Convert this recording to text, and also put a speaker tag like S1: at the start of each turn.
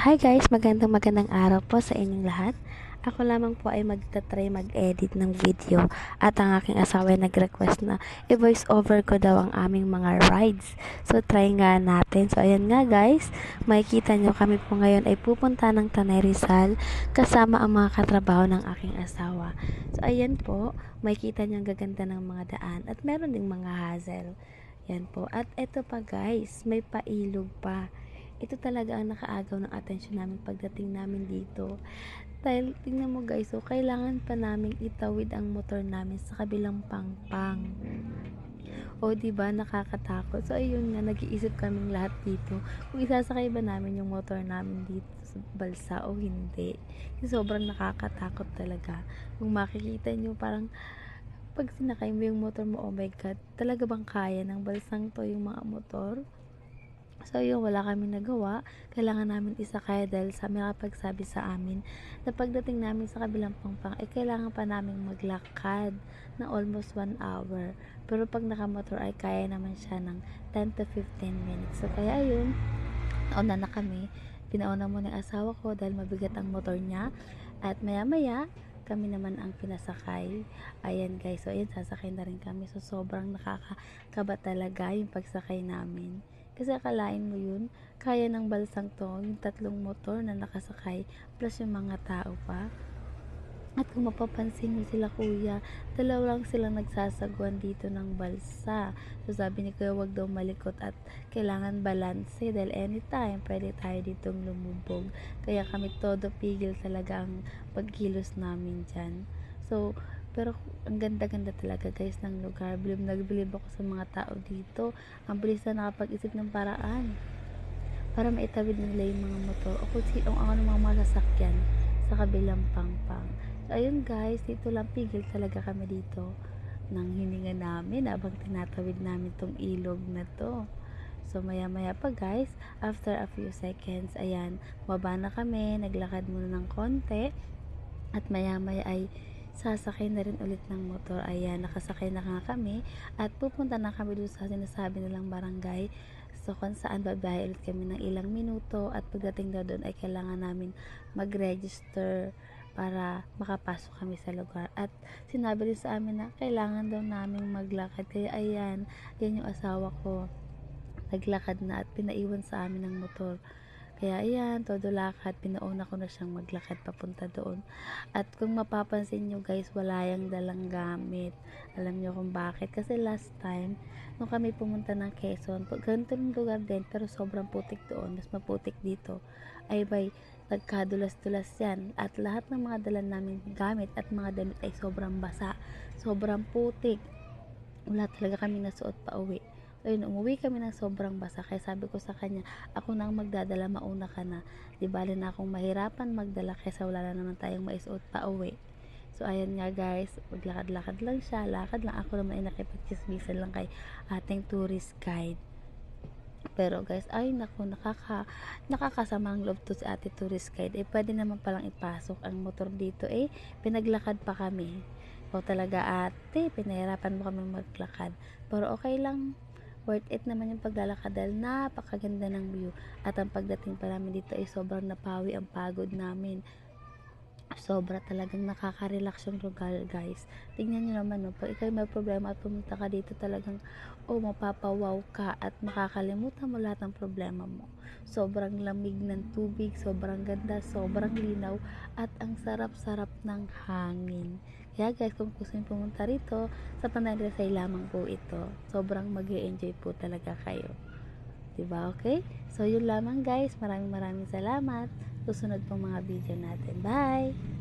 S1: Hi guys, magandang araw po sa inyong lahat. Ako lamang po ay magta-try mag-edit ng video at ang aking asawa ay nag-request na i-voice over ko daw ang aming mga rides. So try nga natin. So ayan nga guys, makikita nyo kami po ngayon ay pupunta ng Tanay Rizal kasama ang mga katrabaho ng aking asawa. So ayan po, makikita nyo ang gaganda ng mga daan at meron ding mga hazel. Yan po. At eto pa guys, may pailog pa. Ito talaga ang nakaagaw ng atensyon namin pagdating namin dito. Dahil, tingnan mo guys, so kailangan pa namin itawid ang motor namin sa kabilang pangpang. O, diba, nakakatakot. So, ayun nga, nag-iisip kaming lahat dito kung isasakay ba namin yung motor namin dito sa balsa o hindi. Kasi sobrang nakakatakot talaga. Kung makikita nyo, parang pag sinakay mo yung motor mo, oh my God, talaga bang kaya ng balsang to yung mga motor? So yun, wala kaming nagawa. Kailangan namin isakay dahil sa may kapagsabi sa amin na pagdating namin sa kabilang pangpang ay kailangan pa namin maglakad na almost 1 hour. Pero pag nakamotor ay kaya naman siya ng 10 to 15 minutes. So kaya ayun, nauna na kami. Pinauna mo ng asawa ko dahil mabigat ang motor niya. At maya maya, kami naman ang pinasakay. Ayan guys, so ayan, sasakay na rin kami. So sobrang nakakakaba talaga yung pagsakay namin. Kasi akalain mo yun, kaya ng balsang to, yung 3 motor na nakasakay, plus yung mga tao pa. At kung mapapansin nyo sila kuya, 2 lang silang nagsasagwan dito ng balsa. So sabi ni kuya, wag daw malikot at kailangan balanse dahil anytime pwede tayo ditong lumubog. Kaya kami todo pigil talaga ang pagkilos namin dyan. So, pero ang ganda-ganda talaga guys ng lugar. Nagbilib ako sa mga tao dito. Ang bilis na nakapag-isip ng paraan para maitawid nila yung mga motor o kung ano mga masasakyan sa kabilang pangpang. So, ayun guys, dito lang pigil talaga kami dito ng hininga namin habang tinatawid namin tong ilog na to. So, maya-maya pa guys, after a few seconds, ayan, baba na kami, naglakad muna ng konti, at maya-maya ay sasakay na rin ulit ng motor. Ayan, nakasakay na nga kami at pupunta na kami doon sa sinasabi nilang barangay. So, kung saan babiyahe ulit kami ng ilang minuto at pagdating daw doon ay kailangan namin mag-register para makapasok kami sa lugar. At sinabi rin sa amin na kailangan daw namin maglakad. Kaya ayan, yan yung asawa ko. Naglakad na at pinaiwan sa amin ng motor. Kaya ayan, todo lakad, pinauna ko na siyang maglakad papunta doon. At kung mapapansin nyo guys, wala yung dalang gamit. Alam nyo kung bakit? Kasi last time, nung kami pumunta ng Quezon, ganito yung lugar din, pero sobrang putik doon, mas maputik dito. Ay bay, nagkadulas-dulas yan. At lahat ng mga dala namin gamit at mga damit ay sobrang basa, sobrang putik. Wala talaga kami nasuot pa uwi. Ayun, umuwi kami ng sobrang basa. Kaya sabi ko sa kanya, ako na ang magdadala, mauna ka na. Di bali na akong mahirapan magdala kaysa wala na naman tayong maisuot pa uwi. So, ayan nga guys, maglakad-lakad lang siya. Lakad lang, ako naman ay nakipagchismisan lang kay ating tourist guide. Pero guys, ay naku, nakakasamang loob to si ate tourist guide. Eh, pwede naman palang ipasok ang motor dito. Eh, pinaglakad pa kami. O talaga ate, pinahirapan mo kami maglakad. Pero okay lang, worth it naman yung paglalakad dahil napakaganda ng view. At ang pagdating pa namin dito ay sobrang napawi ang pagod namin. Sobra talagang nakaka-relax yung lugar guys. Tingnan nyo naman, no, pag ikaw may problema at pumunta ka dito, talagang mapapawaw ka at makakalimutan mo lahat ng problema mo. Sobrang lamig ng tubig, sobrang ganda, sobrang linaw, at ang sarap-sarap ng hangin. Kaya guys, kung gusto nyo pumunta rito, sa Tanay Rizal lamang po ito. Sobrang mag-e-enjoy po talaga kayo. Diba? Okay? So, yun lamang guys. Maraming salamat. Susunod pong mga video natin. Bye!